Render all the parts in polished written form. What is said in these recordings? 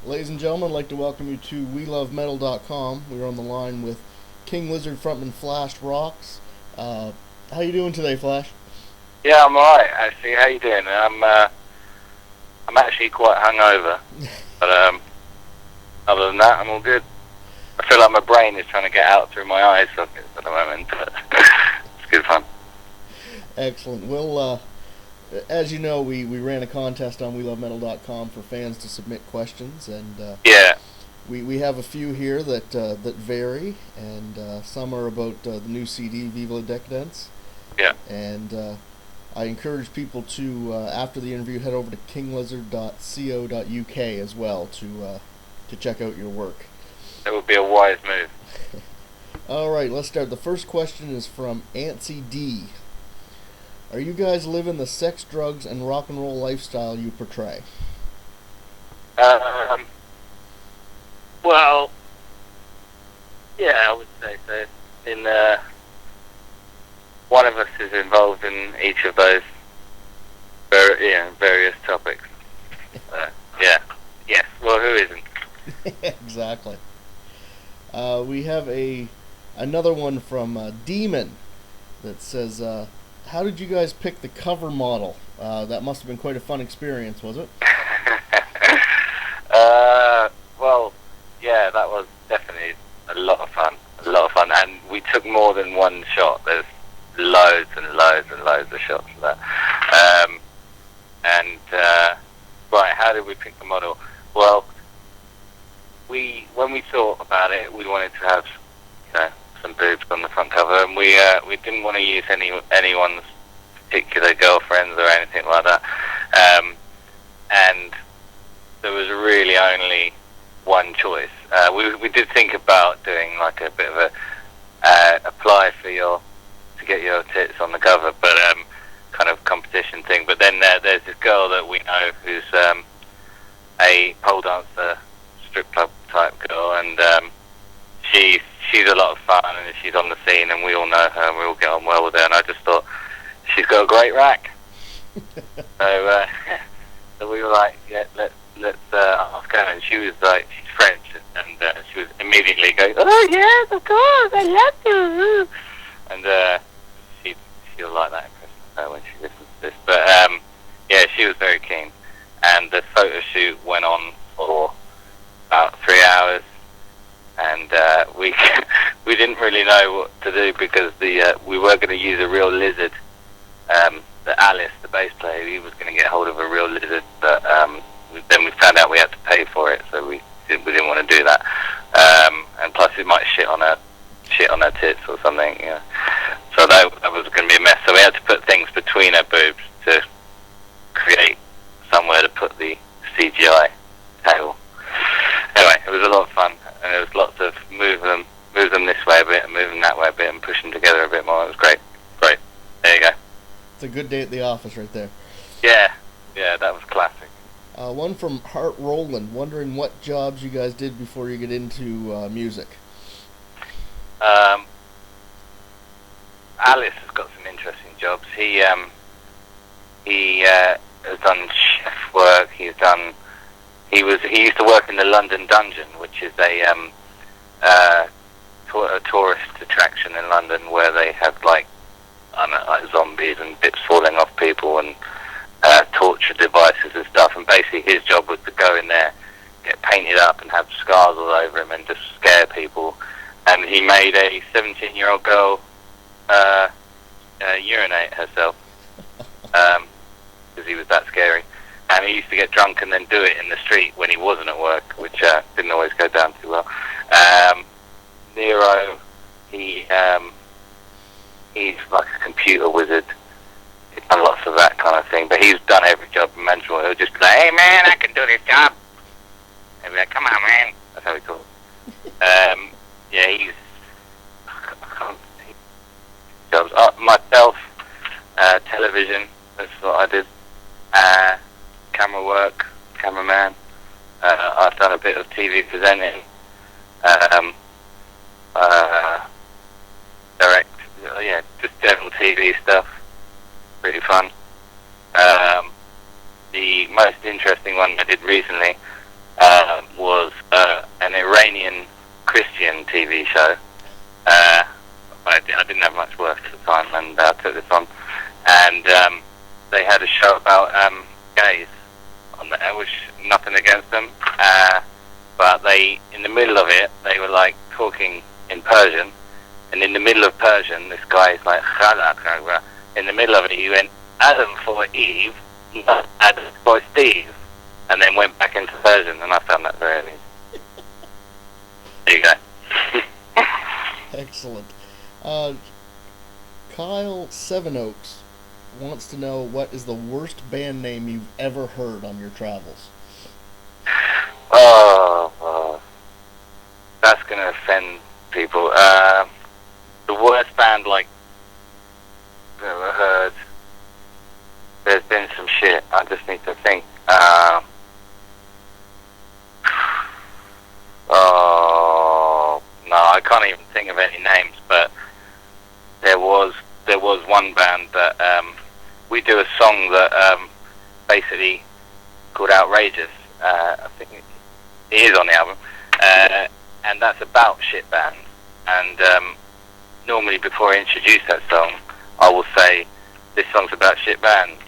Ladies and gentlemen, I'd like to welcome you to WeLoveMetal.com. We're on the line with King Lizard frontman Flash Rocks. How you doing today, Flash? Yeah, I'm alright, actually. How you doing? I'm actually quite hungover, but other than that, I'm all good. I feel like my brain is trying to get out through my eye sockets at the moment, but it's good fun. Excellent. Well, as you know, we ran a contest on WeLoveMetal.com for fans to submit questions, and Yeah, we have a few here that vary, and some are about the new CD, Viva la Decadence. yeah. And I encourage people to, after the interview, head over to kinglizard.co.uk as well to check out your work. That would be a wise move. All right, let's start. The first question is from Antsy D. Are you guys living the sex, drugs, and rock and roll lifestyle you portray? Well, yeah, I would say so. One of us is involved in each of those various topics. Yeah. Yes. Well, who isn't? Exactly. We have another one from Demon that says, how did you guys pick the cover model? That must have been quite a fun experience, was it? Well, yeah, that was definitely a lot of fun. A lot of fun, and we took more than one shot. There's loads and loads and loads of shots of that. Right, how did we pick the model? Well, when we thought about it, we wanted to have, some boobs on the front cover, and we didn't want to use anyone's particular girlfriends or anything like that. And there was really only one choice. We did think about doing like a bit of a apply to get your tits on the cover, but kind of competition thing. But then there's this girl that we know who's a pole dancer, strip club type girl, and she's a lot of fun, and she's on the scene, and we all know her, and we all get on well with her. And I just thought she's got a great rack. So we were like, yeah, let's ask her, and she was like, she's French, and she was immediately going, oh yes, of course, I love you, and she'll like that impression when she listens to this. But yeah, she was very keen, and the photo shoot went on for about 3 hours, and we didn't really know what to do because we were going to use a real lizard. The Alice, the bass player, he was going to get hold of a real lizard, but then we found out we had to pay for it, so we didn't want to do that. And plus, it might shit on her tits or something. Yeah. So that was going to be a mess. So we had to put things between her boobs to create somewhere to put the CGI tail. Anyway, it was a lot of fun, and there was lots of move them this way a bit and move them that way a bit and push them together a bit more. It was great. There you go. It's a good day at the office right there. Yeah, that was classic. One from Hart Roland, wondering what jobs you guys did before you get into music. Alice has got some interesting jobs. He has done chef work. He used to work in the London Dungeon, which is a tourist attraction in London where they have like zombies and bits falling off people and torture devices and stuff. And basically his job was to go in there, get painted up and have scars all over him and just scare people. And he made a 17-year-old girl urinate herself because he was that scary. And he used to get drunk and then do it in the street when he wasn't at work, which didn't always go down too well. Nero, he's like a computer wizard. He's done lots of that kind of thing, but he's done every job imaginable. He'll just be like, hey man, I can do this job. He'll be like, come on man. That's how he talks. Yeah, he's jobs. Myself, television, that's what I did. Camera work, cameraman. I've done a bit of TV presenting. Direct, just general TV stuff. Pretty fun. The most interesting one I did recently was an Iranian Christian TV show. I didn't have much work at the time, and I took this on. And they had a show about gays on there, which nothing against them. But in the middle of it, they were like talking in Persian. And in the middle of Persian, this guy is like, in the middle of it, he went, Adam for Eve, not Adam for Steve. And then went back into Persian, and I found that very amusing. There you go. Excellent. Kyle Sevenoaks wants to know what is the worst band name you've ever heard on your travels. That's going to offend people. The worst band, like, I've ever heard. There's been some shit. I just need to think. Oh no, I can't even think of any names. But there was one band that we do a song that basically called "Outrageous." I think it is on the album, and that's about shit bands. And normally, before I introduce that song, I will say, "This song's about shit bands.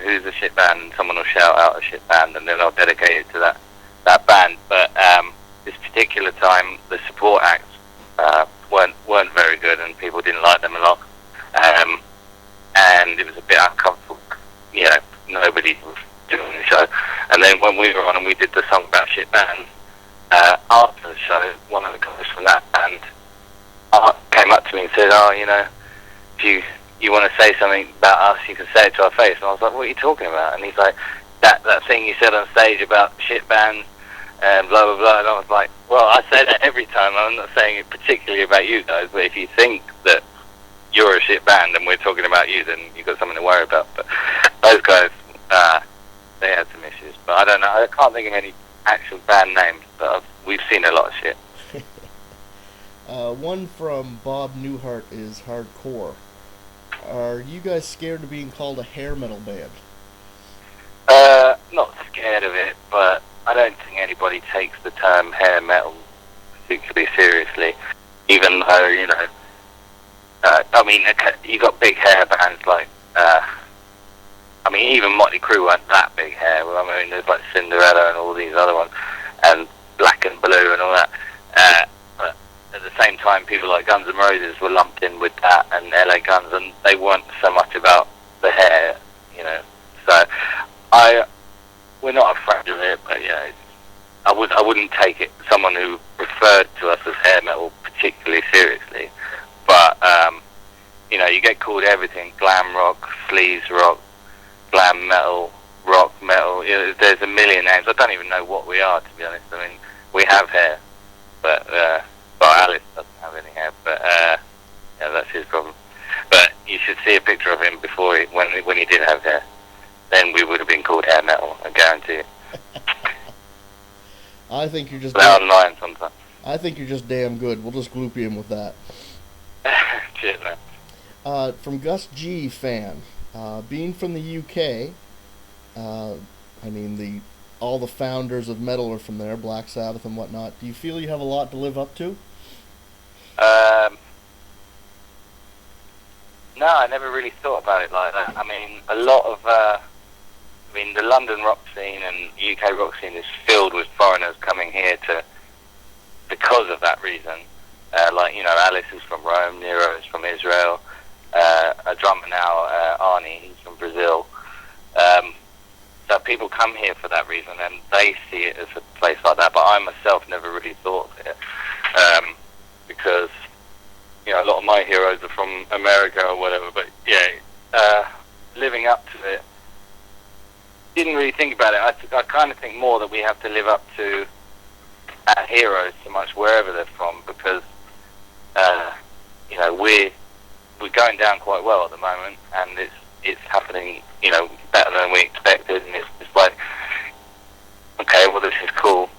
Who's a shit band?" And someone will shout out a shit band, and then I'll dedicate it to that band. But this particular time, the support acts weren't very good, and people didn't like them a lot. And it was a bit uncomfortable. You know, nobody was doing the show. And then when we were on and we did the song about shit bands, after the show, one of the guys from that band came up to me and said, "Oh, you know, if you want to say something about us, you can say it to our face." And I was like, "What are you talking about?" And he's like, that thing you said on stage about shit bands and blah blah blah. And I was like, "Well, I say that every time. I'm not saying it particularly about you guys, but if you think that you're a shit band and we're talking about you, then you've got something to worry about." But those guys, they had some issues. But I don't know. I can't think of any actual band names, but we've seen a lot of shit. One from Bob Newhart is hardcore. Are you guys scared of being called a hair metal band? Not scared of it, but I don't think anybody takes the term hair metal particularly seriously. Even though, you know, I mean, you got big hair bands like, I mean, even Motley Crue weren't that big hair. Well, I mean, there's like Cinderella and all these other ones, and Black and Blue and all that. But at the same time, people like Guns N' Roses were lumped in with that, and LA Guns, and they weren't so much about the hair, you know. So we're not afraid of it, but yeah, I wouldn't take it someone who referred to us as hair metal particularly seriously. But you know, you get called everything: glam rock, sleaze rock, glam metal, rock metal. You know, there's a million names. I don't even know what we are, to be honest. I mean, we have hair, but Alice doesn't have any hair. But yeah, that's his problem. But you should see a picture of him before when he did have hair. Then we would have been called hair metal, I guarantee you. I think you're just online sometimes. I think you're just damn good. We'll just group you in with that. Cheers, man. From Gus G fan, being from the UK, I mean all the founders of metal are from there, Black Sabbath and whatnot. Do you feel you have a lot to live up to? No, I never really thought about it like that. I mean, a lot of, the London rock scene and UK rock scene is filled with foreigners coming here because of that reason. Like, you know, Alice is from Rome, Nero is from Israel, a drummer now, Arnie, he's from Brazil. So people come here for that reason, and they see it as a place like that. But I myself never really thought of it, because, you know, a lot of my heroes are from America or whatever. But yeah, living up to it, didn't really think about it. I kind of think more that we have to live up to our heroes so much wherever they're from, because you know, we're going down quite well at the moment, and it's happening, you know, better than we expected, and it's like, okay, well, this is cool.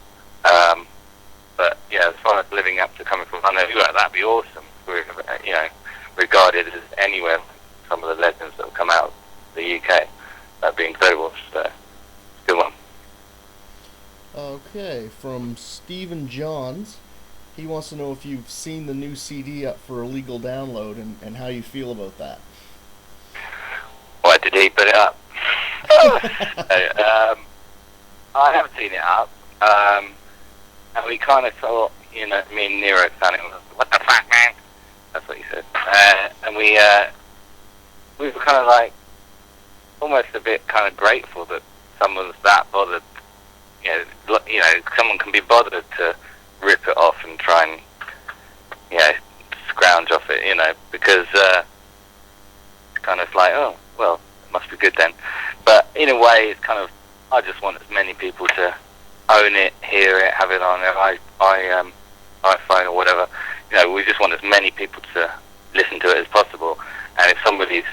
But yeah, as far as living up to coming from London, that'd be awesome. We're, you know, regarded as anywhere some of the legends that have come out of the UK. That'd be incredible. So, good one. Okay. Okay, from Stephen Johns. He wants to know if you've seen the new CD up for illegal download and how you feel about that. Why did he put it up? I haven't seen it up. And we kind of thought, me and Nero found it. What the fuck, man? That's what he said. And we were kind of like, almost a bit kind of grateful that someone's that bothered. Someone can be bothered to rip it off and try and, scrounge off it, because it's kind of like, oh, well, it must be good then. But in a way, it's kind of, I just want as many people to own it, hear it, have it on their iPhone or whatever. We just want as many people to listen to it as possible. And if somebody's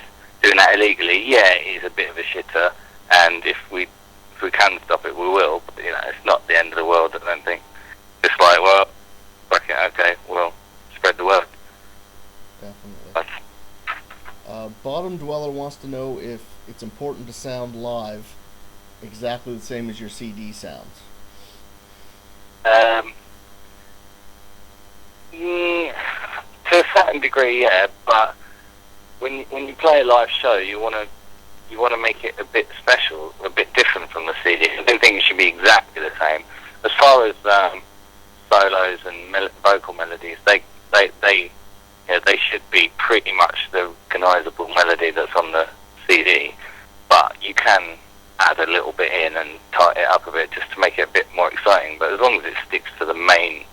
doing that illegally, yeah, it is a bit of a shitter. And if we can stop it, we will. But it's not the end of the world, I don't think. It's like, well, fuck it, okay, well, spread the word. Definitely. Bottom Dweller wants to know if it's important to sound live exactly the same as your CD sounds. To a certain degree, yeah, but when you play a live show, you want to make it a bit special, a bit different from the CD. I don't think it should be exactly the same. As far as solos and vocal melodies, they should be pretty much the recognisable melody that's on the CD, but you can add a little bit in and tighten it up a bit just to make it a bit more exciting. But as long as it sticks to the main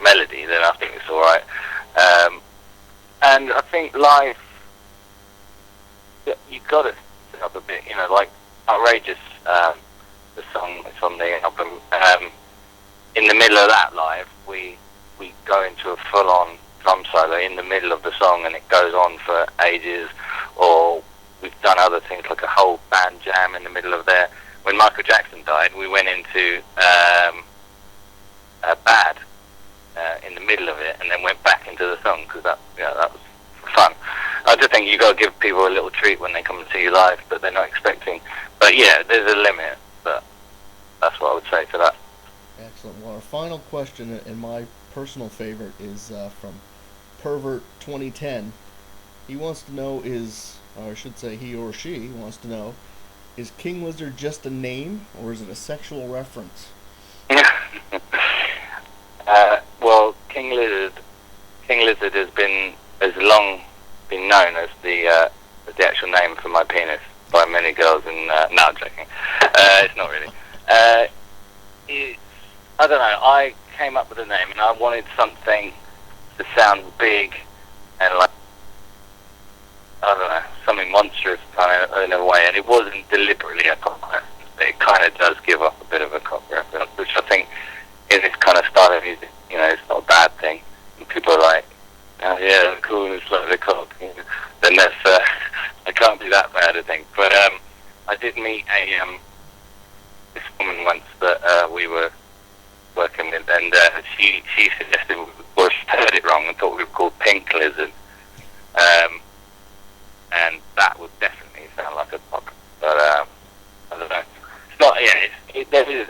melody, then I think it's all right. And I think live, you've got to set up a bit, like Outrageous, the song that's on the album. In the middle of that live, we go into a full-on drum solo in the middle of the song, and it goes on for ages. Or we've done other things like a whole band jam in the middle of there. When Michael Jackson died, we went into Bad in the middle of it, and then went back into the song because that was fun. I just think you got to give people a little treat when they come and see you live, but they're not expecting. But yeah, there's a limit. But that's what I would say to that. Excellent. Well, our final question, and my personal favorite, is from Pervert 2010. He wants to know or I should say he or she wants to know, is King Lizard just a name, or is it a sexual reference? Well, King Lizard has long been known as the actual name for my penis by many girls. And no, I'm joking. It's not really. I don't know. I came up with a name, and I wanted something to sound big and like, I don't know, something monstrous kind of in a way. And it wasn't deliberately a cock reference. It kind of does give off a bit of a cock reference, which I think in this kind of style of music, it's not a bad thing. And people are like, oh yeah, cool, it's like the cock. Then that's, it can't be that bad, I think. But I did meet this woman once that we were working with, and she suggested, well, she heard it wrong and thought we were called Pink Lizard. And that would definitely sound like a cock. But I don't know. It's not, there is,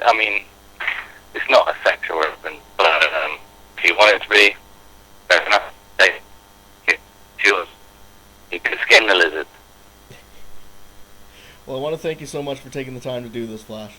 it's not a sexual reference, but if you want it to be, fair enough. It's yours. You can skin the lizard. Well, I want to thank you so much for taking the time to do this, Flash.